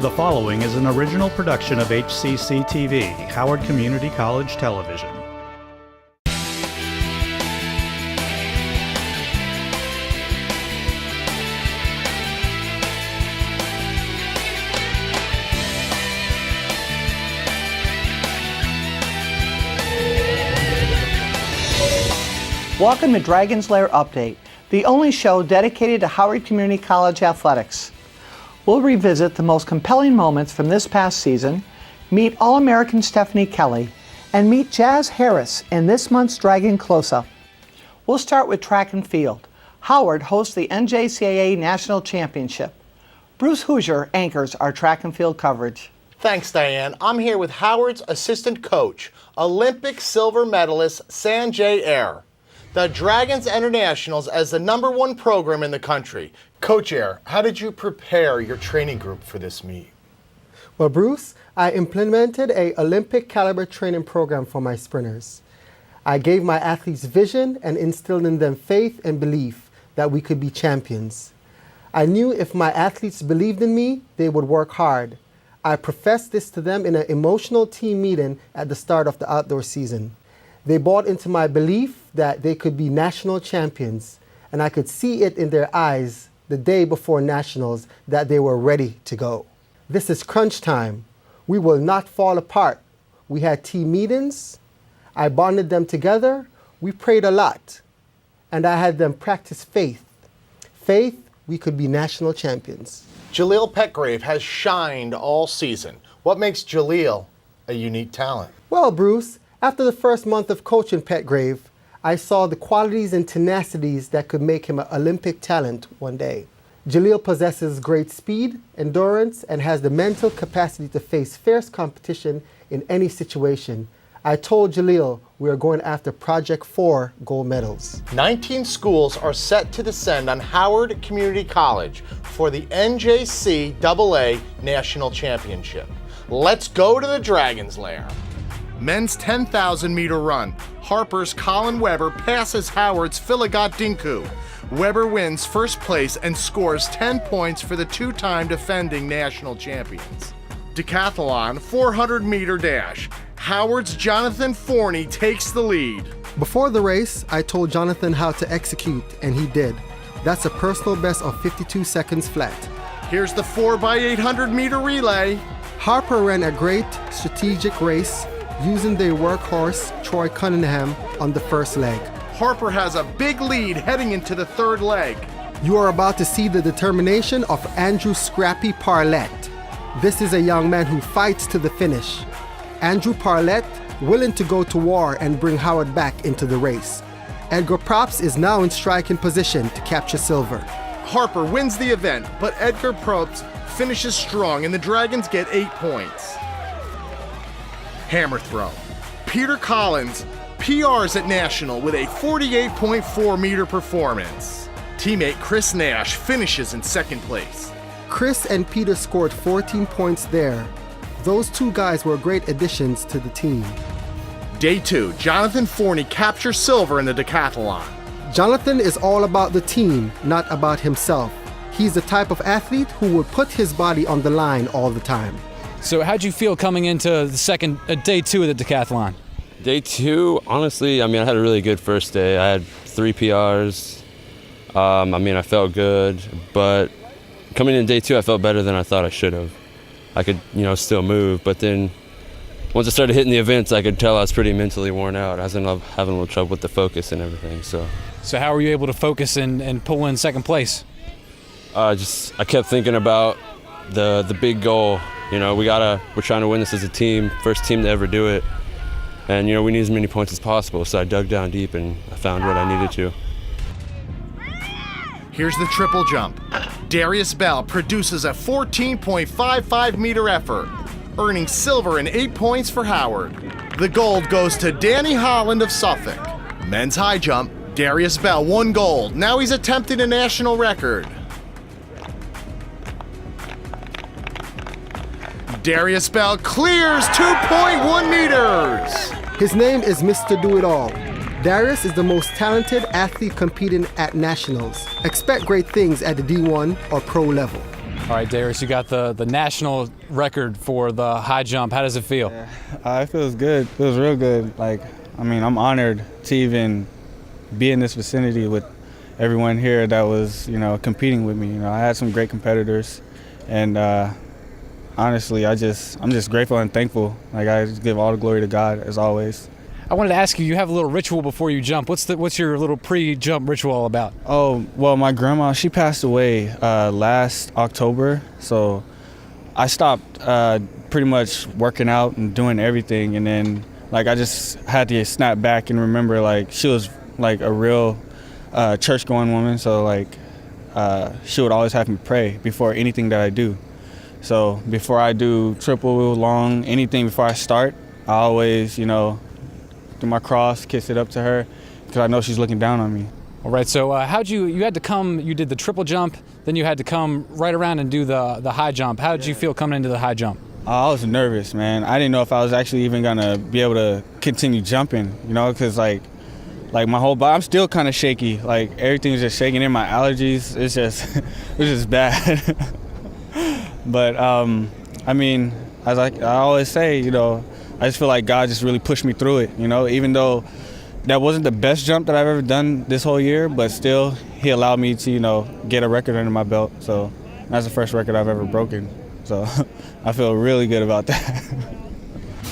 The following is an original production of HCC TV, Howard Community College Television. Welcome to Dragon's Lair Update, the only show dedicated to Howard Community College athletics. We'll revisit the most compelling moments from this past season, meet All-American Stephanie Kelly, and meet Jaz Harris in this month's Dragon Close-Up. We'll start with track and field. Howard hosts the NJCAA National Championship. Bruce Hoosier anchors our track and field coverage. Thanks, Diane. I'm here with Howard's assistant coach, Olympic silver medalist Sanjay Ayer. The Dragons enter nationals as the #1 program in the country. Coach Ayer, how did you prepare your training group for this meet? Well, Bruce, I implemented a Olympic caliber training program for my sprinters. I gave my athletes vision and instilled in them faith and belief that we could be champions. I knew if my athletes believed in me, they would work hard. I professed this to them in an emotional team meeting at the start of the outdoor season. They bought into my belief that they could be national champions, and I could see it in their eyes the day before nationals that they were ready to go. This is crunch time. We will not fall apart. We had team meetings. I bonded them together. We prayed a lot, and I had them practice faith. Faith, we could be national champions. Jaleel Petgrave has shined all season. What makes Jaleel a unique talent? Well, Bruce, after the first month of coaching Petgrave, I saw the qualities and tenacities that could make him an Olympic talent one day. Jaleel possesses great speed, endurance, and has the mental capacity to face fierce competition in any situation. I told Jaleel we are going after Project 4 gold medals. 19 schools are set to descend on Howard Community College for the NJCAA National Championship. Let's go to the Dragon's Lair. Men's 10,000 meter run. Harper's Colin Weber passes Howard's Philigot Dinku. Weber wins first place and scores 10 points for the two-time defending national champions. Decathlon 400 meter dash. Howard's Jonathan Forney takes the lead. Before the race, I told Jonathan how to execute, and he did. That's a personal best of 52 seconds flat. Here's the 4x800 meter relay. Harper ran a great strategic race using their workhorse, Troy Cunningham, on the first leg. Harper has a big lead heading into the third leg. You are about to see the determination of Andrew Scrappy Parlett. This is a young man who fights to the finish. Andrew Parlett, willing to go to war and bring Howard back into the race. Edgar Props is now in striking position to capture silver. Harper wins the event, but Edgar Props finishes strong and the Dragons get 8 points. Hammer throw. Peter Collins PRs at National with a 48.4 meter performance. Teammate Chris Nash finishes in second place. Chris and Peter scored 14 points there. Those two guys were great additions to the team. Day 2, Jonathan Forney captures silver in the decathlon. Jonathan is all about the team, not about himself. He's the type of athlete who would put his body on the line all the time. So how'd you feel coming into the day 2 of the decathlon? Day 2, honestly, I had a really good first day. I had 3 PRs. I felt good, but coming in day 2, I felt better than I thought I should have. I could, still move, but then once I started hitting the events, I could tell I was pretty mentally worn out. I was having a little trouble with the focus and everything. So how were you able to focus and pull in second place? I kept thinking about the big goal. We're trying to win this as a team, first team to ever do it. And, we need as many points as possible. So I dug down deep and I found what I needed to. Here's the triple jump. Darius Bell produces a 14.55 meter effort, earning silver and 8 points for Howard. The gold goes to Danny Holland of Suffolk. Men's high jump, Darius Bell won gold. Now he's attempting a national record. Darius Bell clears 2.1 meters. His name is Mr. Do-It-All. Darius is the most talented athlete competing at nationals. Expect great things at the D1 or pro level. All right, Darius, you got the national record for the high jump. How does it feel? It feels good. It feels real good. I'm honored to even be in this vicinity with everyone here that was, competing with me. I had some great competitors, and honestly, I'm just grateful and thankful. I just give all the glory to God as always. I wanted to ask you, you have a little ritual before you jump. What's your little pre-jump ritual all about? Oh, well, my grandma, she passed away last October, so I stopped pretty much working out and doing everything, and then I just had to snap back and remember she was a real church-going woman, so she would always have me pray before anything that I do. So before I do triple, long, anything before I start, I always, do my cross, kiss it up to her, because I know she's looking down on me. All right, so you had to come, you did the triple jump, then you had to come right around and do the high jump. How did you feel coming into the high jump? I was nervous, man. I didn't know if I was actually even gonna be able to continue jumping, because my whole body, I'm still kind of shaky. Everything's just shaking in, my allergies, it's just bad. But as I always say, I just feel like God just really pushed me through it, even though that wasn't the best jump that I've ever done this whole year, but still he allowed me to, get a record under my belt. So that's the first record I've ever broken. So I feel really good about that.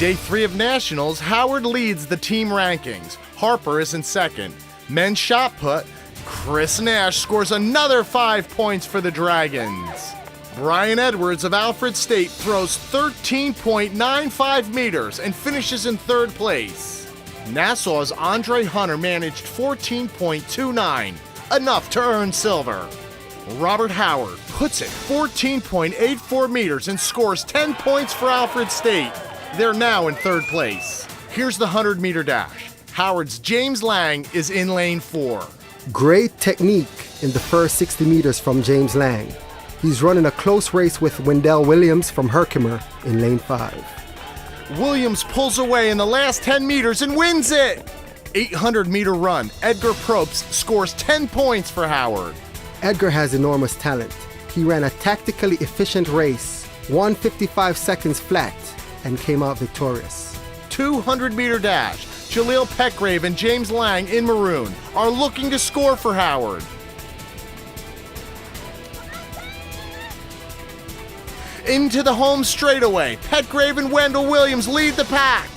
Day 3 of Nationals, Howard leads the team rankings. Harper is in second. Men's shot put, Chris Nash scores another 5 points for the Dragons. Brian Edwards of Alfred State throws 13.95 meters and finishes in third place. Nassau's Andre Hunter managed 14.29, enough to earn silver. Robert Howard puts it 14.84 meters and scores 10 points for Alfred State. They're now in third place. Here's the 100-meter dash. Howard's James Lang is in lane 4. Great technique in the first 60 meters from James Lang. He's running a close race with Wendell Williams from Herkimer in lane 5. Williams pulls away in the last 10 meters and wins it. 800-meter run, Edgar Probst scores 10 points for Howard. Edgar has enormous talent. He ran a tactically efficient race, won 55 seconds flat, and came out victorious. 200-meter dash, Jaleel Petgrave and James Lang in maroon are looking to score for Howard. Into the home straightaway, Petgrave and Wendell Williams lead the pack.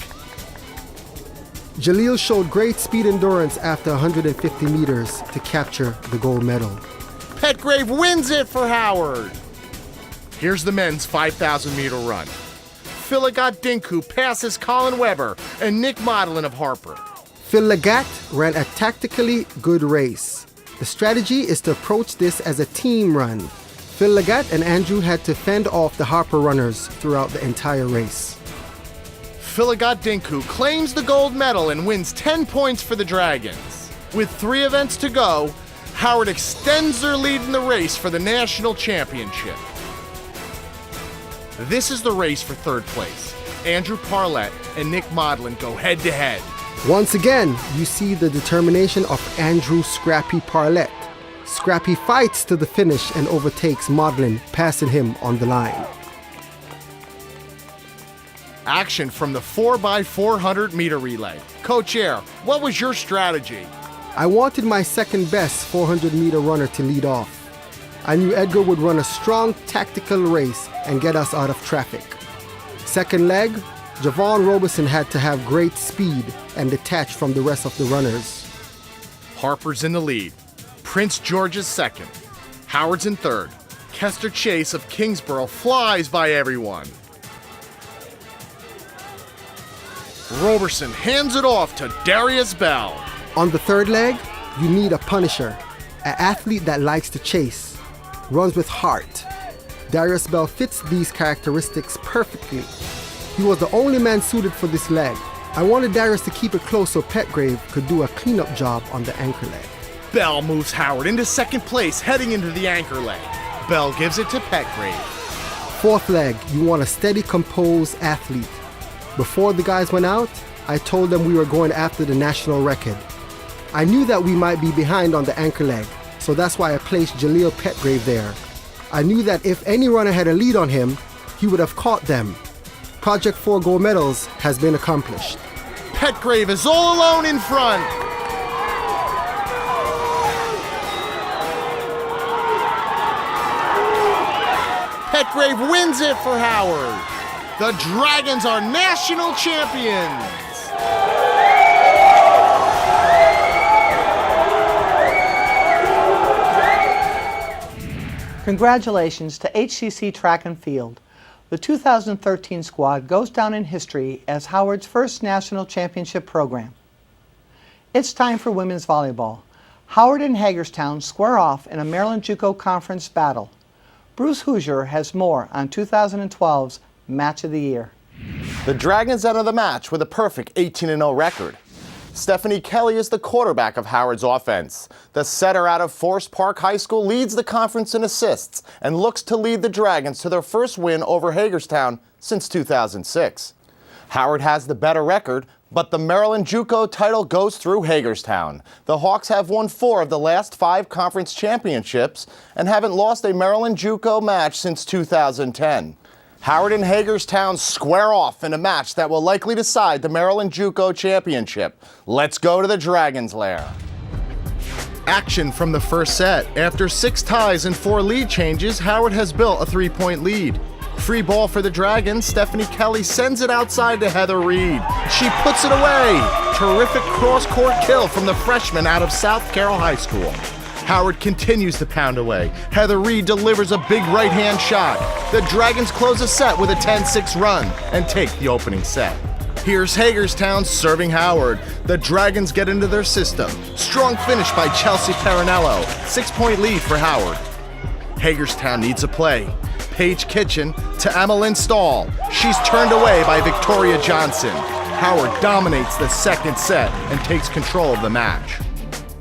Jaleel showed great speed endurance after 150 meters to capture the gold medal. Petgrave wins it for Howard. Here's the men's 5,000-meter run. Philigat Dinku passes Colin Weber and Nick Modlin of Harper. Phil Legat ran a tactically good race. The strategy is to approach this as a team run. Phil Legat and Andrew had to fend off the Harper runners throughout the entire race. Philigat Dinku claims the gold medal and wins 10 points for the Dragons. With 3 events to go, Howard extends their lead in the race for the national championship. This is the race for third place. Andrew Parlett and Nick Modlin go head-to-head. Once again, you see the determination of Andrew Scrappy Parlett. Scrappy fights to the finish and overtakes Modlin, passing him on the line. Action from the 4x400-meter relay. Coach Air, what was your strategy? I wanted my second best 400-meter runner to lead off. I knew Edgar would run a strong tactical race and get us out of traffic. Second leg, Javon Robeson had to have great speed and detach from the rest of the runners. Harper's in the lead. Prince George's second. Howard's in third. Kester Chase of Kingsborough flies by everyone. Roberson hands it off to Darius Bell. On the third leg, you need a punisher, an athlete that likes to chase, runs with heart. Darius Bell fits these characteristics perfectly. He was the only man suited for this leg. I wanted Darius to keep it close so Petgrave could do a cleanup job on the anchor leg. Bell moves Howard into second place heading into the anchor leg. Bell gives it to Petgrave. Fourth leg, you want a steady, composed athlete. Before the guys went out, I told them we were going after the national record. I knew that we might be behind on the anchor leg, so that's why I placed Jaleel Petgrave there. I knew that if any runner had a lead on him, he would have caught them. Project 4 gold medals has been accomplished. Petgrave is all alone in front. Petgrave wins it for Howard. The Dragons are national champions. Congratulations to HCC Track and Field. The 2013 squad goes down in history as Howard's first national championship program. It's time for women's volleyball. Howard and Hagerstown square off in a Maryland JUCO Conference battle. Bruce Hoosier has more on 2012's Match of the Year. The Dragons enter the match with a perfect 18-0 record. Stephanie Kelly is the quarterback of Howard's offense. The setter out of Forest Park High School leads the conference in assists and looks to lead the Dragons to their first win over Hagerstown since 2006. Howard has the better record, but the Maryland JUCO title goes through Hagerstown. The Hawks have won 4 of the last 5 conference championships and haven't lost a Maryland JUCO match since 2010. Howard and Hagerstown square off in a match that will likely decide the Maryland JUCO championship. Let's go to the Dragons' Lair. Action from the first set. After 6 ties and 4 lead changes, Howard has built a 3-point lead. Free ball for the Dragons. Stephanie Kelly sends it outside to Heather Reed. She puts it away. Terrific cross-court kill from the freshman out of South Carroll High School. Howard continues to pound away. Heather Reed delivers a big right-hand shot. The Dragons close a set with a 10-6 run and take the opening set. Here's Hagerstown serving Howard. The Dragons get into their system. Strong finish by Chelsea Perinello. 6-point lead for Howard. Hagerstown needs a play. Paige Kitchen to Emmeline Stahl. She's turned away by Victoria Johnson. Howard dominates the second set and takes control of the match.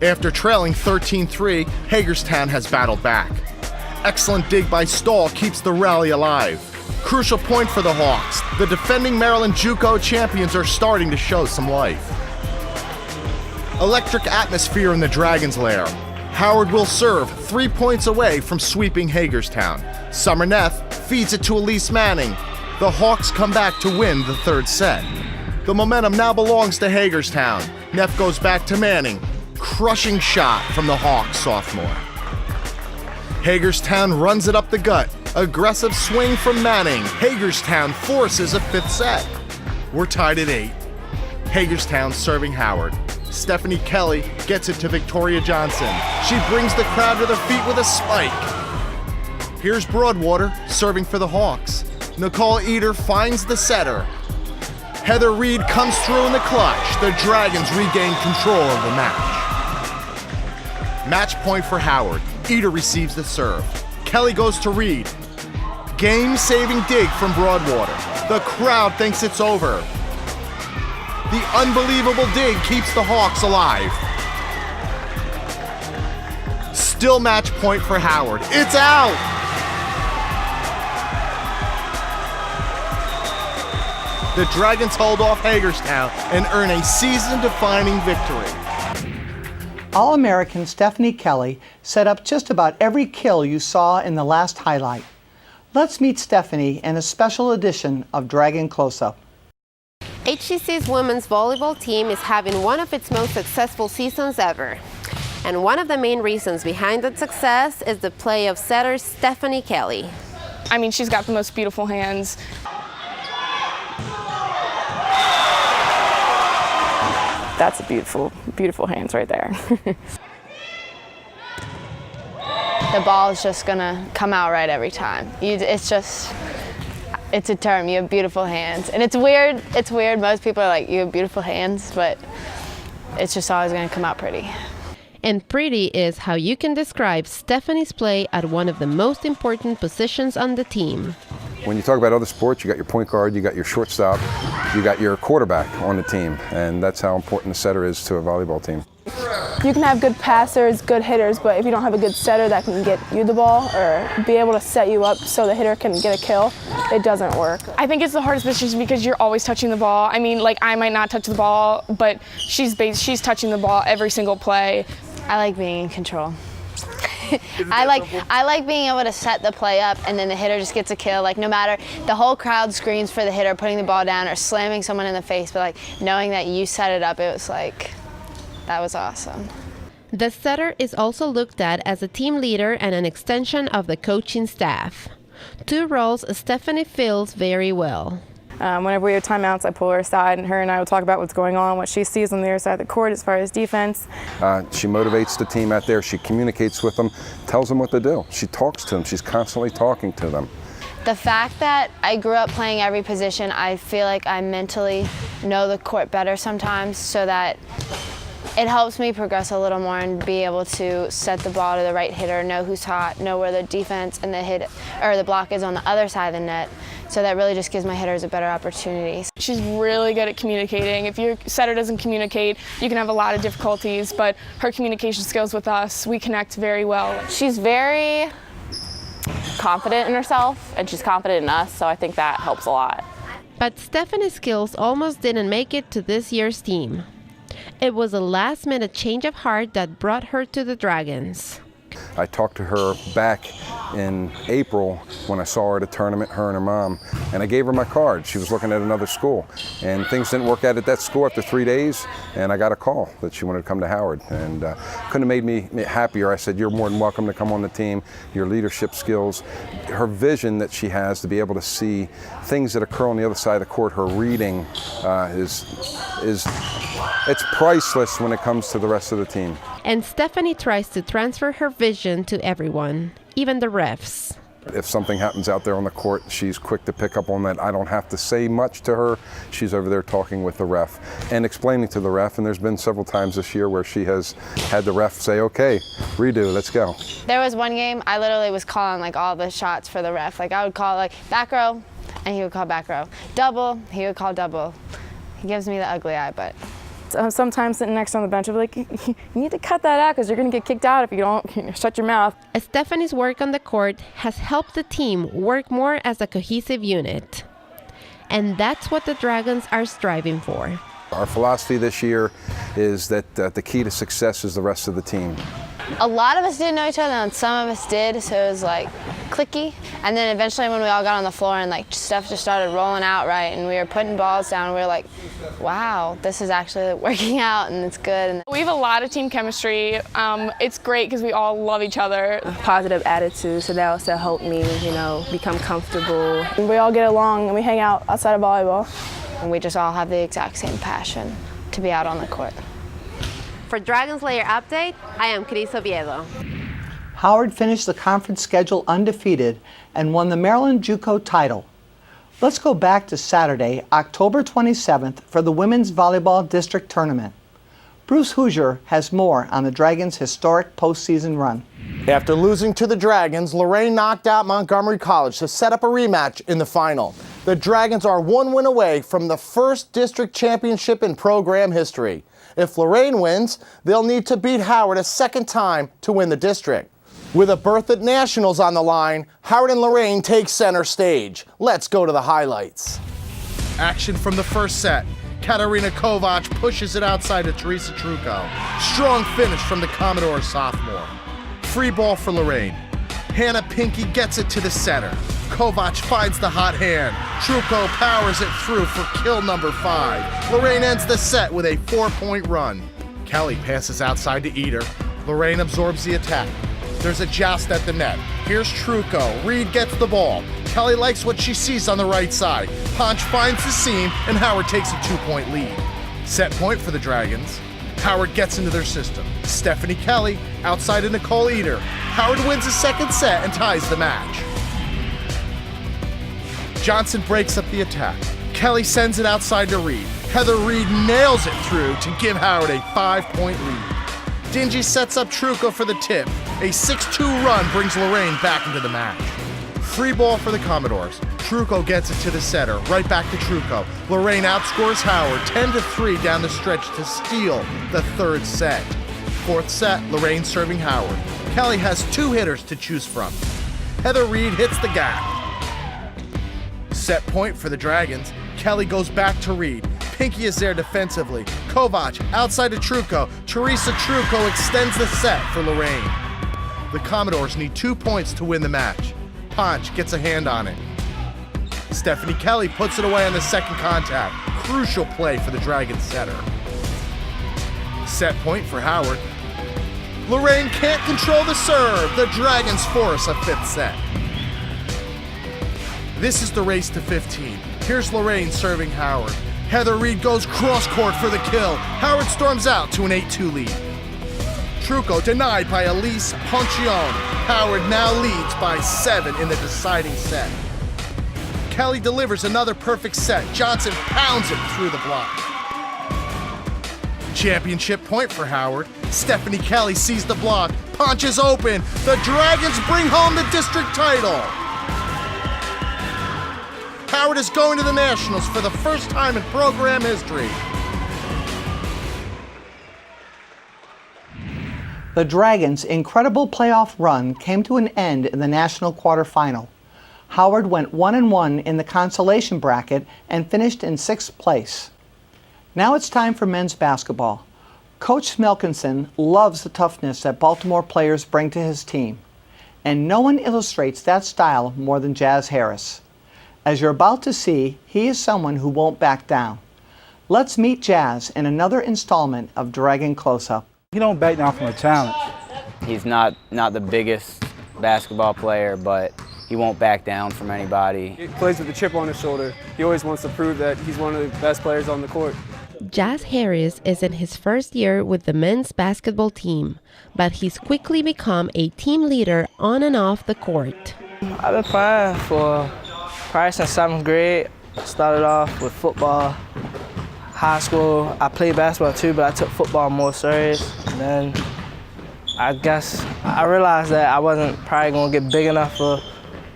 After trailing 13-3, Hagerstown has battled back. Excellent dig by Stahl keeps the rally alive. Crucial point for the Hawks. The defending Maryland JUCO champions are starting to show some life. Electric atmosphere in the Dragons' Lair. Howard will serve 3 points away from sweeping Hagerstown. Summer Neff feeds it to Elise Manning. The Hawks come back to win the third set. The momentum now belongs to Hagerstown. Neff goes back to Manning. Crushing shot from the Hawks sophomore. Hagerstown runs it up the gut. Aggressive swing from Manning. Hagerstown forces a 5th set. We're tied at 8. Hagerstown serving Howard. Stephanie Kelly gets it to Victoria Johnson. She brings the crowd to their feet with a spike. Here's Broadwater serving for the Hawks. Nicole Eder finds the setter. Heather Reed comes through in the clutch. The Dragons regain control of the match. Match point for Howard. Eder receives the serve. Kelly goes to Reed. Game-saving dig from Broadwater. The crowd thinks it's over. The unbelievable dig keeps the Hawks alive. Still match point for Howard. It's out! The Dragons hold off Hagerstown and earn a season-defining victory. All-American Stephanie Kelly set up just about every kill you saw in the last highlight. Let's meet Stephanie in a special edition of Dragon Close-Up. HCC's women's volleyball team is having one of its most successful seasons ever. And one of the main reasons behind that success is the play of setter Stephanie Kelly. I mean, she's got the most beautiful hands. That's a beautiful, beautiful hands right there. The ball is just gonna come out right every time. It's a term, you have beautiful hands. And it's weird, most people are like, you have beautiful hands, but it's just always gonna come out pretty. And pretty is how you can describe Stephanie's play at one of the most important positions on the team. When you talk about other sports, you got your point guard, you got your shortstop, you got your quarterback on the team, and that's how important the setter is to a volleyball team. You can have good passers, good hitters, but if you don't have a good setter that can get you the ball or be able to set you up so the hitter can get a kill, it doesn't work. I think it's the hardest position because you're always touching the ball. I mean, like, I might not touch the ball, but she's touching the ball every single play. I like being in control. I like being able to set the play up and then the hitter just gets a kill. Like no matter, the whole crowd screams for the hitter putting the ball down or slamming someone in the face, but like knowing that you set it up, it was like, that was awesome. The setter is also looked at as a team leader and an extension of the coaching staff. Two roles Stephanie fills very well. Whenever we have timeouts, I pull her aside, and her and I will talk about what's going on, what she sees on the other side of the court as far as defense. She motivates the team out there. She communicates with them, tells them what to do. She talks to them. She's constantly talking to them. The fact that I grew up playing every position, I feel like I mentally know the court better sometimes, so that it helps me progress a little more and be able to set the ball to the right hitter, know who's hot, know where the defense and the block is on the other side of the net. So that really just gives my hitters a better opportunity. She's really good at communicating. If your setter doesn't communicate, you can have a lot of difficulties, but her communication skills with us, we connect very well. She's very confident in herself, and she's confident in us, so I think that helps a lot. But Stephanie's skills almost didn't make it to this year's team. It was a last-minute change of heart that brought her to the Dragons. I talked to her back in April when I saw her at a tournament, her and her mom, and I gave her my card. She was looking at another school, and things didn't work out at that school after 3 days, and I got a call that she wanted to come to Howard, and couldn't have made me happier. I said, you're more than welcome to come on the team. Your leadership skills, her vision that she has to be able to see things that occur on the other side of the court, her reading it's priceless when it comes to the rest of the team. And Stephanie tries to transfer her vision to everyone, even the refs. If something happens out there on the court, she's quick to pick up on that. I don't have to say much to her. She's over there talking with the ref and explaining to the ref, and there's been several times this year where she has had the ref say, okay, redo, let's go. There was one game I literally was calling like all the shots for the ref. Like I would call like back row, and he would call back row. Double, he would call double. He gives me the ugly eye, but sometimes sitting next on the bench, I'll be like, you need to cut that out because you're going to get kicked out if you don't shut your mouth. Stephanie's work on the court has helped the team work more as a cohesive unit. And that's what the Dragons are striving for. Our philosophy this year is that the key to success is the rest of the team. a lot of us didn't know each other and some of us did, so it was like clicky. And then eventually when we all got on the floor and like stuff just started rolling out right and we were putting balls down, we were like, wow, this is actually working out and it's good. And we have a lot of team chemistry. It's great because we all love each other. Positive attitude, so that also helped me, become comfortable. And we all get along and we hang out outside of volleyball. And we just all have the exact same passion to be out on the court. For Dragons Lair Update, I am Cris Oviedo. Howard finished the conference schedule undefeated and won the Maryland JUCO title. Let's go back to Saturday, October 27th for the Women's Volleyball District Tournament. Bruce Hoosier has more on the Dragons' historic postseason run. After losing to the Dragons, Lorraine knocked out Montgomery College to set up a rematch in the final. The Dragons are one win away from the first district championship in program history. If Lorraine wins, they'll need to beat Howard a second time to win the district. With a berth at Nationals on the line, Howard and Lorraine take center stage. Let's go to the highlights. Action from the first set. Katarina Kovac pushes it outside to Teresa Trucco. Strong finish from the Commodore sophomore. Free ball for Lorraine. Hannah Pinky gets it to the center. Kovac finds the hot hand. Trucco powers it through for kill number 5. Lorraine ends the set with a 4-point run. Kelly passes outside to Eder. Lorraine absorbs the attack. There's a joust at the net. Here's Trucco. Reed gets the ball. Kelly likes what she sees on the right side. Ponch finds the seam, and Howard takes a 2-point lead. Set point for the Dragons. Howard gets into their system. Stephanie Kelly outside of Nicole Eder. Howard wins the second set and ties the match. Johnson breaks up the attack. Kelly sends it outside to Reed. Heather Reed nails it through to give Howard a 5-point lead. Dingy sets up Trucco for the tip. A 6-2 run brings Lorraine back into the match. Free ball for the Commodores. Trucco gets it to the setter, right back to Trucco. Lorraine outscores Howard 10-3 down the stretch to steal the third set. Fourth set, Lorraine serving Howard. Kelly has 2 hitters to choose from. Heather Reed hits the gap. Set point for the Dragons. Kelly goes back to Reed. Pinky is there defensively. Kovac outside to Trucco. Teresa Trucco extends the set for Lorraine. The Commodores need 2 points to win the match. Ponch gets a hand on it. Stephanie Kelly puts it away on the second contact. Crucial play for the Dragons setter. Set point for Howard. Lorraine can't control the serve. The Dragons force a fifth set. This is the race to 15. Here's Lorraine serving Howard. Heather Reed goes cross-court for the kill. Howard storms out to an 8-2 lead. Trucco denied by Elise Poncione. Howard now leads by 7 in the deciding set. Kelly delivers another perfect set. Johnson pounds it through the block. Championship point for Howard. Stephanie Kelly sees the block. Ponch is open. The Dragons bring home the district title. Howard is going to the Nationals for the first time in program history. The Dragons' incredible playoff run came to an end in the national quarterfinal. Howard went 1-1 in the consolation bracket and finished in 6th place. Now it's time for men's basketball. Coach Smelkinson loves the toughness that Baltimore players bring to his team, and no one illustrates that style more than Jaz Harris. As you're about to see, he is someone who won't back down. Let's meet Jaz in another installment of Dragon Close-Up. He don't back down from a challenge. He's not the biggest basketball player, but he won't back down from anybody. He plays with a chip on his shoulder. He always wants to prove that he's one of the best players on the court. Jaz Harris is in his first year with the men's basketball team, but he's quickly become a team leader on and off the court. I've been playing for probably since 7th grade. Started off with football. High school, I played basketball too, but I took football more serious. And then I guess I realized that I wasn't probably gonna get big enough for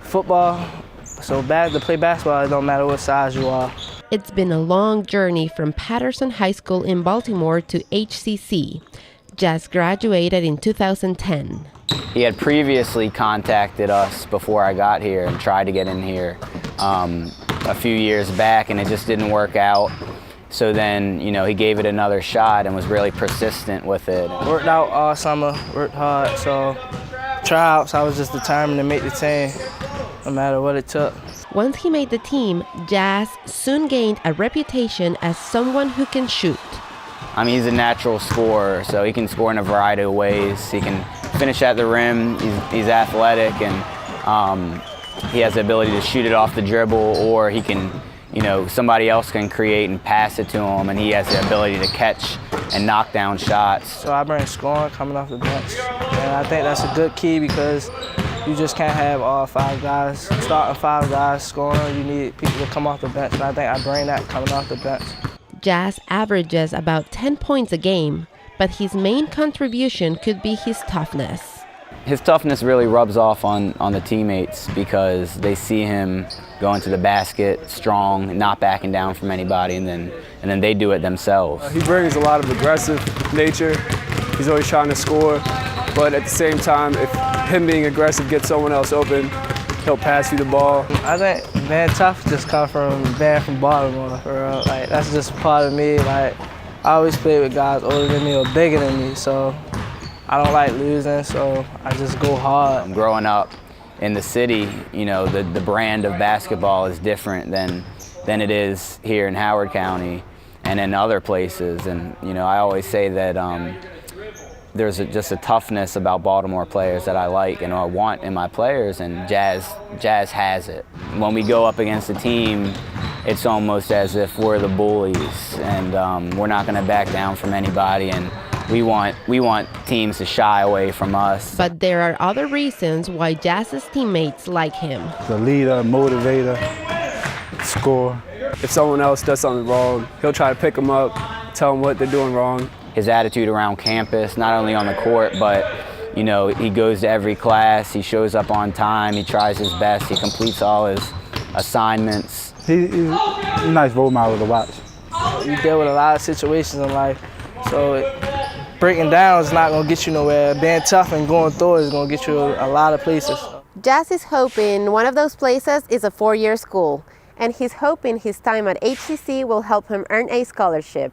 football. So to play basketball, it don't matter what size you are. It's been a long journey from Patterson High School in Baltimore to HCC. Jaz graduated in 2010. He had previously contacted us before I got here and tried to get in here a few years back, and it just didn't work out. So then, he gave it another shot and was really persistent with it. Worked out all summer, worked hard, so tryouts, I was just determined to make the team, no matter what it took. Once he made the team, Jaz soon gained a reputation as someone who can shoot. He's a natural scorer, so he can score in a variety of ways. He can finish at the rim, he's athletic, and he has the ability to shoot it off the dribble, or he can, somebody else can create and pass it to him, and he has the ability to catch and knock down shots. So I bring scoring coming off the bench, and I think that's a good key because you just can't have all 5 guys, starting 5 guys scoring. You need people to come off the bench, and I think I bring that coming off the bench. Jaz averages about 10 points a game, but his main contribution could be his toughness. His toughness really rubs off on the teammates because they see him going to the basket strong, not backing down from anybody, and then they do it themselves. He brings a lot of aggressive nature. He's always trying to score, but at the same time, if him being aggressive gets someone else open, he'll pass you the ball. I think being tough just comes from being from Baltimore. Like, that's just part of me. Like, I always play with guys older than me or bigger than me, so I don't like losing, so I just go hard. Growing up in the city, the brand of basketball is different than it is here in Howard County and in other places. And I always say that there's just a toughness about Baltimore players that I like and I want in my players, and Jaz has it. When we go up against a team, it's almost as if we're the bullies, and we're not going to back down from anybody. And we want teams to shy away from us. But there are other reasons why Jaz's teammates like him. The leader, motivator, scorer. If someone else does something wrong, he'll try to pick them up, tell them what they're doing wrong. His attitude around campus, not only on the court, but he goes to every class, he shows up on time, he tries his best, he completes all his assignments. He's a nice role model to watch. You deal with a lot of situations in life, so breaking down is not going to get you nowhere. Being tough and going through it is going to get you a lot of places. Jaz is hoping one of those places is a 4-year school, and he's hoping his time at HCC will help him earn a scholarship.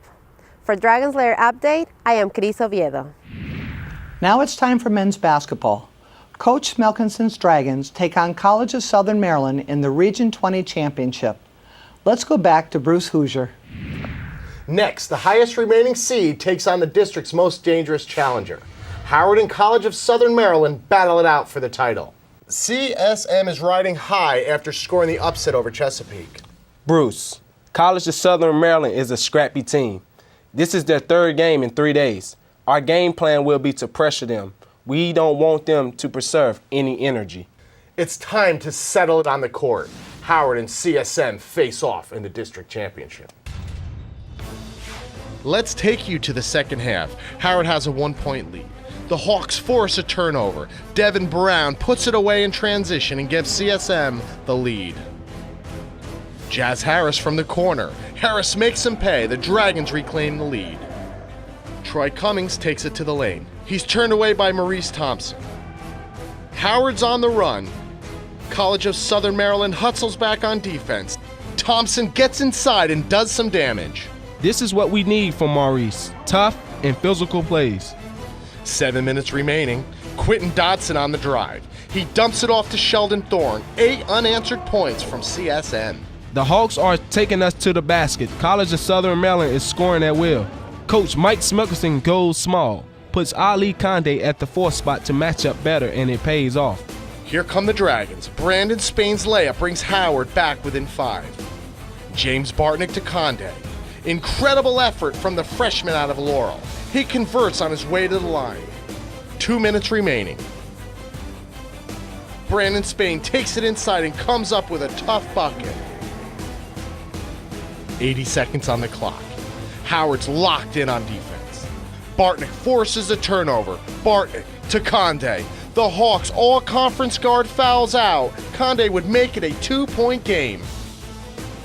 For Dragons Lair Update, I am Cris Oviedo. Now it's time for men's basketball. Coach Smelkinson's Dragons take on College of Southern Maryland in the Region 20 Championship. Let's go back to Bruce Hoosier. Next, the highest remaining seed takes on the district's most dangerous challenger. Howard and College of Southern Maryland battle it out for the title. CSM is riding high after scoring the upset over Chesapeake. Bruce, College of Southern Maryland is a scrappy team. This is their third game in 3 days. Our game plan will be to pressure them. We don't want them to preserve any energy. It's time to settle it on the court. Howard and CSM face off in the district championship. Let's take you to the second half. Howard has a 1-point lead. The Hawks force a turnover. Devin Brown puts it away in transition and gives CSM the lead. Jaz Harris from the corner. Harris makes him pay. The Dragons reclaim the lead. Troy Cummings takes it to the lane. He's turned away by Maurice Thompson. Howard's on the run. College of Southern Maryland hustles back on defense. Thompson gets inside and does some damage. This is what we need from Maurice. Tough and physical plays. 7 minutes remaining. Quentin Dotson on the drive. He dumps it off to Sheldon Thorne. 8 unanswered points from CSM. The Hawks are taking us to the basket. College of Southern Maryland is scoring at will. Coach Mike Smelkinson goes small, puts Ali Conde at the 4th spot to match up better, and it pays off. Here come the Dragons. Brandon Spain's layup brings Howard back within 5. James Bartnick to Conde. Incredible effort from the freshman out of Laurel. He converts on his way to the line. 2 minutes remaining. Brandon Spain takes it inside and comes up with a tough bucket. 80 seconds on the clock. Howard's locked in on defense. Bartnick forces a turnover. Bartnick to Conde. The Hawks all-conference guard fouls out. Conde would make it a 2-point game.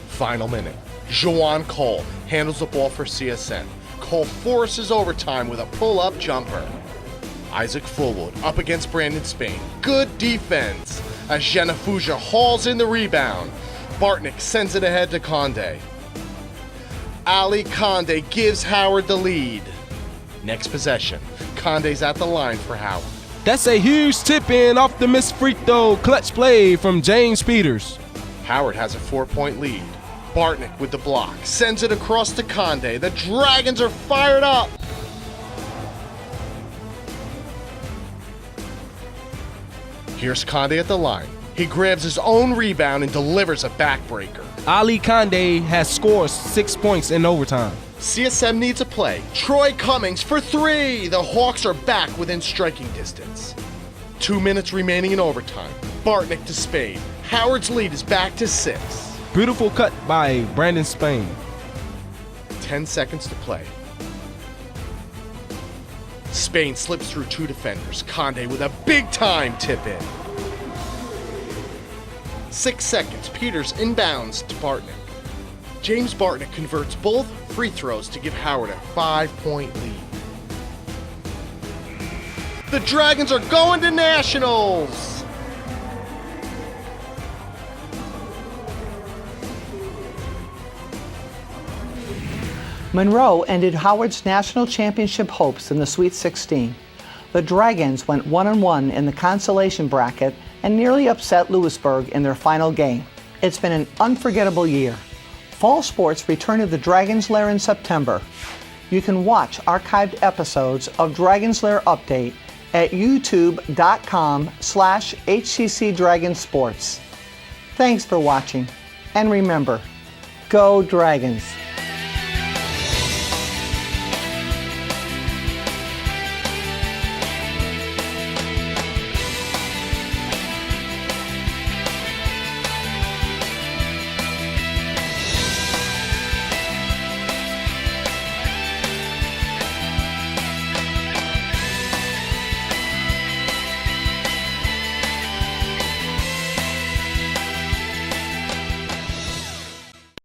Final minute. Juwan Cole handles the ball for CSM. Cole forces overtime with a pull-up jumper. Isaac Fullwood up against Brandon Spain. Good defense as Jenna Fuja hauls in the rebound. Bartnick sends it ahead to Conde. Ali Conde gives Howard the lead. Next possession. Conde's at the line for Howard. That's a huge tip-in off the missed free throw. Clutch play from James Peters. Howard has a 4-point lead. Bartnick with the block. Sends it across to Conde. The Dragons are fired up. Here's Conde at the line. He grabs his own rebound and delivers a backbreaker. Ali Conde has scored 6 points in overtime. CSM needs a play. Troy Cummings for 3. The Hawks are back within striking distance. 2 minutes remaining in overtime. Bartnick to Spain. Howard's lead is back to 6. Beautiful cut by Brandon Spain. 10 seconds to play. Spain slips through 2 defenders. Conde with a big-time tip-in. 6 seconds. Peters inbounds to Bartnick. James Bartnick converts both free throws to give Howard a 5-point lead. The Dragons are going to nationals! Monroe ended Howard's national championship hopes in the Sweet 16. The Dragons went 1-1 in the consolation bracket and nearly upset Lewisburg in their final game. It's been an unforgettable year. Fall sports return to the Dragons Lair in September. You can watch archived episodes of Dragons Lair Update at youtube.com/HCC Dragonsports. Thanks for watching, and remember, go Dragons!